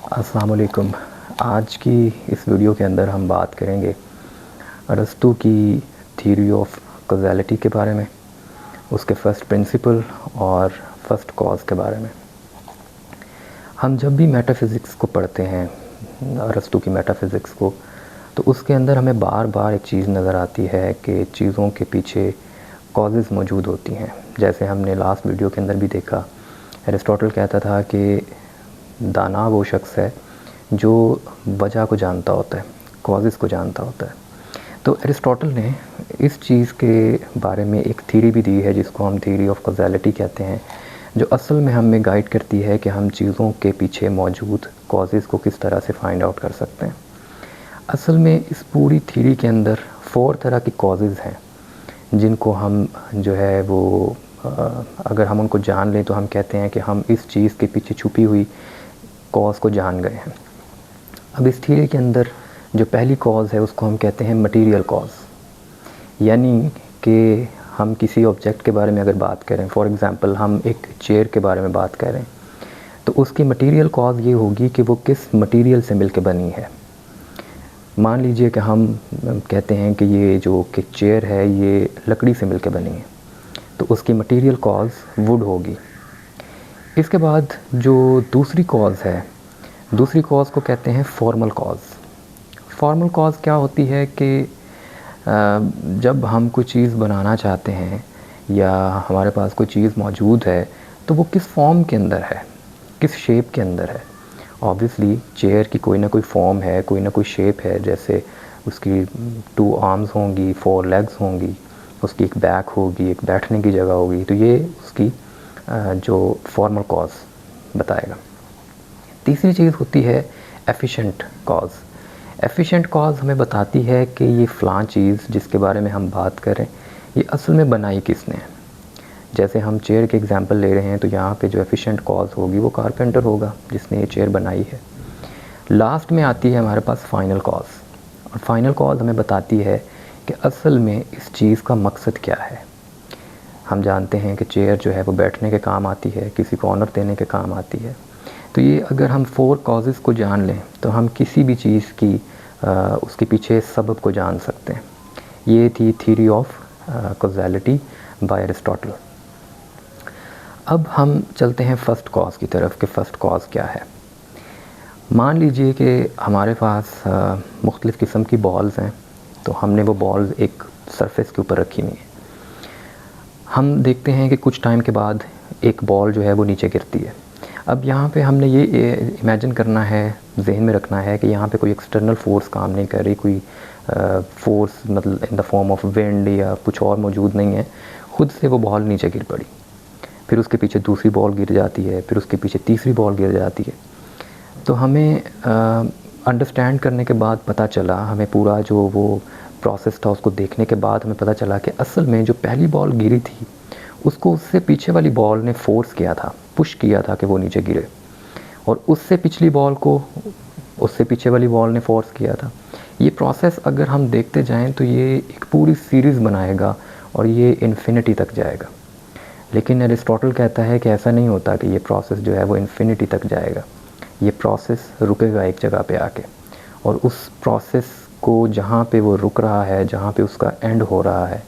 अस्सलाम वालेकुम। आज की इस वीडियो के अंदर हम बात करेंगे अरस्तू की थ्योरी ऑफ कॉज़ैलिटी के बारे में, उसके फर्स्ट प्रिंसिपल और फर्स्ट कॉज के बारे में। हम जब भी मेटाफिज़िक्स को पढ़ते हैं, अरस्तू की मेटाफिज़िक्स को, तो उसके अंदर हमें बार बार एक चीज़ नज़र आती है कि चीज़ों के पीछे कॉजेज़ मौजूद होती हैं। जैसे हमने लास्ट वीडियो के अंदर भी देखा, एरिस्टोटल कहता था कि दाना वो शख्स है जो वजह को जानता होता है, कॉजेज़ को जानता होता है। तो एरिस्टोटल ने इस चीज़ के बारे में एक थ्योरी भी दी है जिसको हम थ्योरी ऑफ कॉज़ैलिटी कहते हैं, जो असल में हमें गाइड करती है कि हम चीज़ों के पीछे मौजूद कॉजेज़ को किस तरह से फाइंड आउट कर सकते हैं। असल में इस पूरी थ्योरी के अंदर 4 तरह की कॉजेज़ हैं जिनको हम जो है वो अगर हम उनको जान लें तो हम कहते हैं कि हम इस चीज़ के पीछे छुपी हुई कॉज को जान गए हैं। अब इस थ्योरी के अंदर जो पहली कॉज है उसको हम कहते हैं मटेरियल कॉज, यानी कि हम किसी ऑब्जेक्ट के बारे में अगर बात करें, फॉर एग्ज़ाम्पल हम एक चेयर के बारे में बात करें, तो उसकी मटेरियल कॉज ये होगी कि वो किस मटेरियल से मिलकर बनी है। मान लीजिए कि हम कहते हैं कि ये जो कि चेयर है ये लकड़ी से मिलकर बनी है, तो उसकी मटेरियल कॉज वुड होगी। इसके बाद जो दूसरी कॉज है, दूसरी कॉज को कहते हैं फॉर्मल कॉज। फॉर्मल कॉज क्या होती है कि जब हम कोई चीज़ बनाना चाहते हैं या हमारे पास कोई चीज़ मौजूद है तो वो किस फॉर्म के अंदर है, किस शेप के अंदर है। ऑब्वियसली चेयर की कोई ना कोई फॉर्म है, कोई ना कोई शेप है, जैसे उसकी 2 आर्म्स होंगी, 4 लेग्स होंगी, उसकी एक बैक होगी, एक बैठने की जगह होगी, तो ये उसकी जो फॉर्मल कॉज बताएगा। तीसरी चीज़ होती है एफिशिएंट कॉज। एफिशिएंट कॉज हमें बताती है कि ये फ़लाँ चीज़ जिसके बारे में हम बात करें ये असल में बनाई किसने है। जैसे हम चेयर के एग्जांपल ले रहे हैं तो यहाँ पे जो एफिशिएंट कॉज होगी वो कारपेंटर होगा जिसने ये चेयर बनाई है। लास्ट में आती है हमारे पास फाइनल कॉज, और फाइनल कॉज हमें बताती है कि असल में इस चीज़ का मकसद क्या है। हम जानते हैं कि चेयर जो है वो बैठने के काम आती है, किसी को ऑनर देने के काम आती है। तो ये अगर हम 4 कॉजेज़ को जान लें तो हम किसी भी चीज़ की उसके पीछे सबब को जान सकते हैं। ये थी थ्योरी ऑफ कॉज़ैलिटी बाय एरिस्टोटल। अब हम चलते हैं फ़र्स्ट कॉज की तरफ कि फ़र्स्ट कॉज क्या है। मान लीजिए कि हमारे पास मुख्तलिफ़ किस्म की बॉल्स हैं, तो हमने वो बॉल्स एक सरफेस के ऊपर रखी हुई हैं। हम देखते हैं कि कुछ टाइम के बाद एक बॉल जो है वो नीचे गिरती है। अब यहाँ पे हमने ये इमेजिन करना है, जहन में रखना है कि यहाँ पे कोई एक्सटर्नल फोर्स काम नहीं कर रही, कोई फोर्स मतलब in the form of wind या कुछ और मौजूद नहीं है, ख़ुद से वो बॉल नीचे गिर पड़ी। फिर उसके पीछे दूसरी बॉल गिर जाती है, फिर उसके पीछे तीसरी बॉल गिर जाती है। तो हमें अंडरस्टैंड करने के बाद पता चला, हमें पूरा जो वो प्रोसेस था उसको देखने के बाद हमें पता चला कि असल में जो पहली बॉल गिरी थी उसको उससे पीछे वाली बॉल ने फ़ोर्स किया था, पुश किया था कि वो नीचे गिरे, और उससे पिछली बॉल को उससे पीछे वाली बॉल ने फ़ोर्स किया था। ये प्रोसेस अगर हम देखते जाएं तो ये एक पूरी सीरीज़ बनाएगा और ये इन्फिनिटी तक जाएगा। लेकिन एरिस्टोटल कहता है कि ऐसा नहीं होता कि ये प्रोसेस जो है वो इन्फिनिटी तक जाएगा। ये प्रोसेस रुकेगा एक जगह पे आके, और उस प्रोसेस को जहाँ पे वो रुक रहा है, जहाँ पे उसका एंड हो रहा है,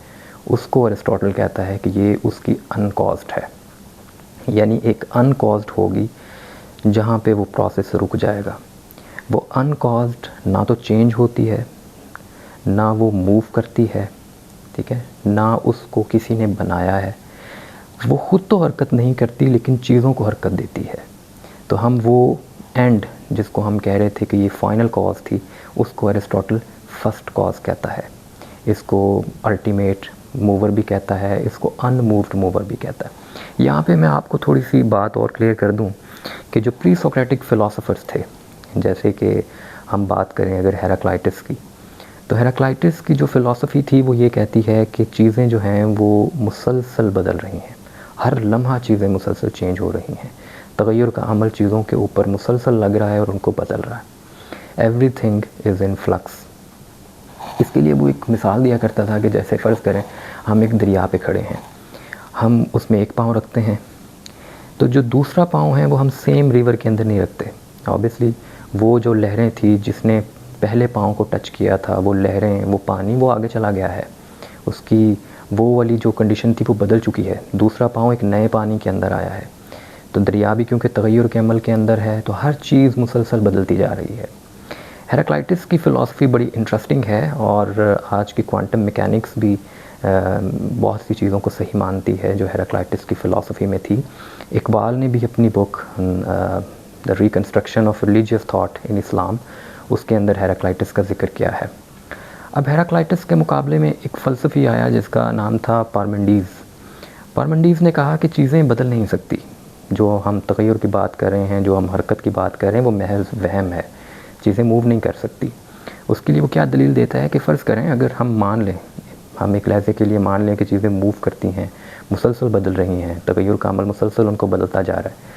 उसको एरिस्टोटल कहता है कि ये उसकी अनकॉज्ड है, यानी एक अनकॉज्ड होगी जहाँ पे वो प्रोसेस रुक जाएगा। वो अनकॉज्ड ना तो चेंज होती है, ना वो मूव करती है, ठीक है, ना उसको किसी ने बनाया है। वो ख़ुद तो हरकत नहीं करती लेकिन चीज़ों को हरकत देती है। तो हम वो एंड जिसको हम कह रहे थे कि ये फाइनल कॉज थी, उसको एरिस्टोटल फर्स्ट कॉज कहता है। इसको अल्टीमेट मूवर भी कहता है, इसको अनमूव्ड मूवर भी कहता है। यहाँ पे मैं आपको थोड़ी सी बात और क्लियर कर दूँ कि जो प्री सोक्रेटिक फ़िलासफ़र्स थे, जैसे कि हम बात करें अगर हेराक्लाइटस की, तो हेराक्लाइटस की जो फ़िलासफ़ी थी वो ये कहती है कि चीज़ें जो हैं वो मुसलसल बदल रही हैं, हर लम्हा चीज़ें मुसलसल चेंज हो रही हैं, तग़य्युर का अमल चीज़ों के ऊपर मुसलसल लग रहा है और उनको बदल रहा है। Everything is in flux. इसके लिए वो एक मिसाल दिया करता था कि जैसे फ़र्ज़ करें हम एक दरिया पे खड़े हैं, हम उसमें एक पाँव रखते हैं, तो जो दूसरा पाँव है वो हम सेम रिवर के अंदर नहीं रखते, ऑब्वियसली वो जो लहरें थी, जिसने पहले पाँव को टच किया था, वो लहरें, वो पानी, वो आगे चला गया है, उसकी वो वाली जो कंडीशन थी वो बदल चुकी है। दूसरा पाँव एक नए पानी के अंदर आया है। तो दरिया भी क्योंकि तगय्युर के अमल के अंदर है, तो हर चीज़ मुसलसल बदलती जा रही है। हेराक्लाइटिस की फ़िलासफ़ी बड़ी इंटरेस्टिंग है और आज की क्वांटम मैकेनिक्स भी बहुत सी चीज़ों को सही मानती है जो हेराक्लाइटिस की फ़िलासफ़ी में थी। इकबाल ने भी अपनी book the reconstruction of religious thought in Islam, उसके अंदर हेराक्लाइटिस का ज़िक्र किया है। अब हेराक्लाइटिस के मुकाबले में एक फ़लसफ़ी आया जिसका नाम था पार्मेनिडीज़। पार्मेनिडीज़ ने कहा कि चीज़ें बदल नहीं सकती, जो हम तगय्युर की बात कर रहे हैं, जो हम हरकत की बात कर रहे हैं, वो महज वहम है, चीज़ें मूव नहीं कर सकती। उसके लिए वो क्या दलील देता है कि फ़र्ज़ करें अगर हम मान लें, हम एक लहज़े के लिए मान लें कि चीज़ें मूव करती हैं, मुसलसल बदल रही हैं, तगय्युर का अमल मुसलसल उनको बदलता जा रहा है,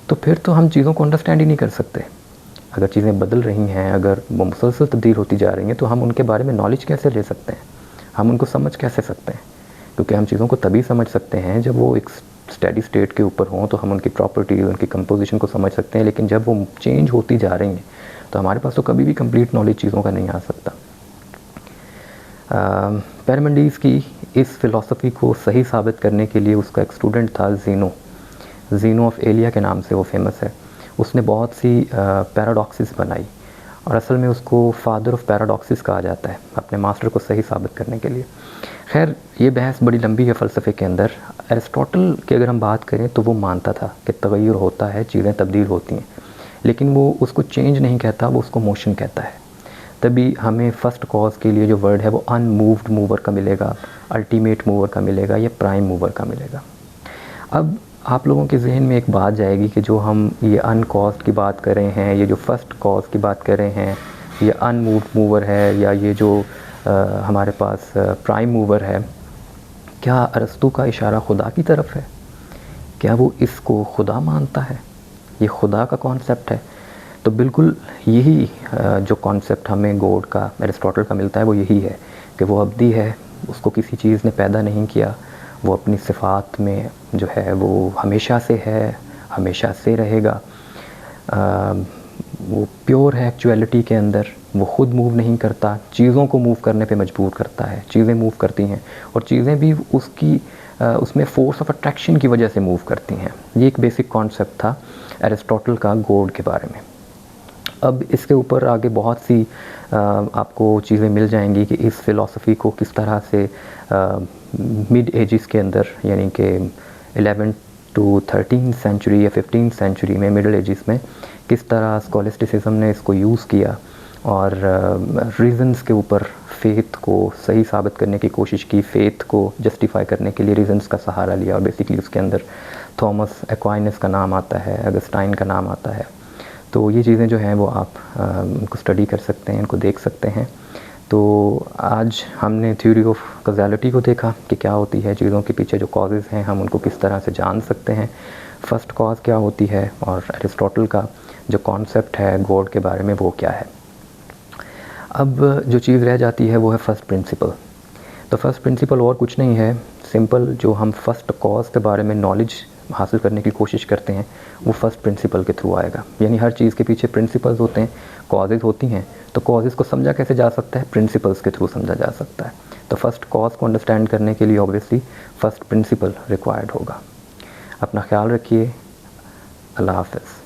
तो फिर तो हम चीज़ों को अंडरस्टैंड ही नहीं कर सकते। अगर चीज़ें बदल रही हैं, अगर वो मुसलसल तब्दील होती जा रही हैं, तो हम उनके बारे में नॉलेज कैसे ले सकते हैं, हम उनको समझ कैसे सकते हैं? क्योंकि हम चीज़ों को तभी समझ सकते हैं जब वो एक स्टेडी स्टेट के ऊपर हों, तो हम उनकी प्रॉपर्टीज़, उनकी कंपोजिशन को समझ सकते हैं। लेकिन जब वो चेंज होती जा रही हैं, तो हमारे पास तो कभी भी कंप्लीट नॉलेज चीज़ों का नहीं आ सकता। पार्मेनिडीज़ की इस फ़िलासफ़ी को सही साबित करने के लिए उसका एक स्टूडेंट था, ज़ीनो ऑफ एलिया के नाम से वो फेमस है। उसने बहुत सी पैराडॉक्सिस बनाई और असल में उसको फादर ऑफ पैराडॉक्सिस कहा जाता है, अपने मास्टर को सही साबित करने के लिए। खैर, ये बहस बड़ी लंबी है फ़लसफ़े के अंदर। अरिस्टोटल की अगर हम बात करें तो वो मानता था कि तगय्युर होता है, चीज़ें तब्दील होती हैं, लेकिन वो उसको चेंज नहीं कहता, वो उसको मोशन कहता है। तभी हमें फ़र्स्ट कॉज के लिए जो वर्ड है वो अनमूव्ड मूवर का मिलेगा, अल्टीमेट मूवर का मिलेगा या प्राइम मूवर का मिलेगा। अब आप लोगों के जहन में एक बात जाएगी कि जो हम ये अनकॉज्ड की बात कर रहे हैं, ये जो फर्स्ट कॉज की बात कर रहे हैं, ये अनमूव्ड मूवर है, या ये जो हमारे पास प्राइम मूवर है, क्या अरस्तू का इशारा खुदा की तरफ है? क्या वो इसको खुदा मानता है? ये खुदा का कॉन्सेप्ट है? तो बिल्कुल यही जो कॉन्सेप्ट हमें गॉड का, अरिस्टोटल का मिलता है, वो यही है कि वो अब्दी है, उसको किसी चीज़ ने पैदा नहीं किया, वो अपनी सिफ़ात में जो है वो हमेशा से है, हमेशा से रहेगा। वो प्योर है एक्चुअलिटी के अंदर, वो ख़ुद मूव नहीं करता, चीज़ों को मूव करने पे मजबूर करता है, चीज़ें मूव करती हैं और चीज़ें भी उसकी उसमें फ़ोर्स ऑफ अट्रैक्शन की वजह से मूव करती हैं। ये एक बेसिक कॉन्सेप्ट था अरिस्टोटल का गॉड के बारे में। अब इसके ऊपर आगे बहुत सी आपको चीज़ें मिल जाएंगी कि इस फ़िलासफ़ी को किस तरह से मिड एजिस के अंदर, यानी कि 11 to 13 सेंचुरी या 15 सेंचुरी में, मिडल एजिस में किस तरह स्कॉलिस्टिसिज्म ने इसको यूज़ किया और रीज़न्स के ऊपर फ़ेथ को सही साबित करने की कोशिश की, फ़ेथ को जस्टिफाई करने के लिए रीज़न्स का सहारा लिया। और बेसिकली उसके अंदर थॉमस एक्वाइनस का नाम आता है, अगस्टाइन का नाम आता है। तो ये चीज़ें जो हैं वो आप इनको स्टडी कर सकते हैं, इनको देख सकते हैं। तो आज हमने थ्योरी ऑफ कॉज़ैलिटी को देखा कि क्या होती है, चीज़ों के पीछे जो कॉजेज़ हैं हम उनको किस तरह से जान सकते हैं, फ़र्स्ट कॉज क्या होती है, और अरिस्टोटल का जो कॉन्सेप्ट है गॉड के बारे में वो क्या है। अब जो चीज़ रह जाती है वो है फ़र्स्ट प्रिंसिपल। तो फ़र्स्ट प्रिंसिपल और कुछ नहीं है, सिंपल जो हम फ़र्स्ट कॉज के बारे में नॉलेज हासिल करने की कोशिश करते हैं वो फ़र्स्ट प्रिंसिपल के थ्रू आएगा। यानी हर चीज़ के पीछे प्रिंसिपल्स होते हैं, कॉजेज़ होती हैं, तो कॉजेज़ को समझा कैसे जा सकता है? प्रिंसिपल्स के थ्रू समझा जा सकता है। तो फ़र्स्ट कॉज को अंडरस्टैंड करने के लिए ऑब्वियसली फ़र्स्ट प्रिंसिपल रिक्वायर्ड होगा। अपना ख्याल रखिए। अल्लाह हाफ़िज़।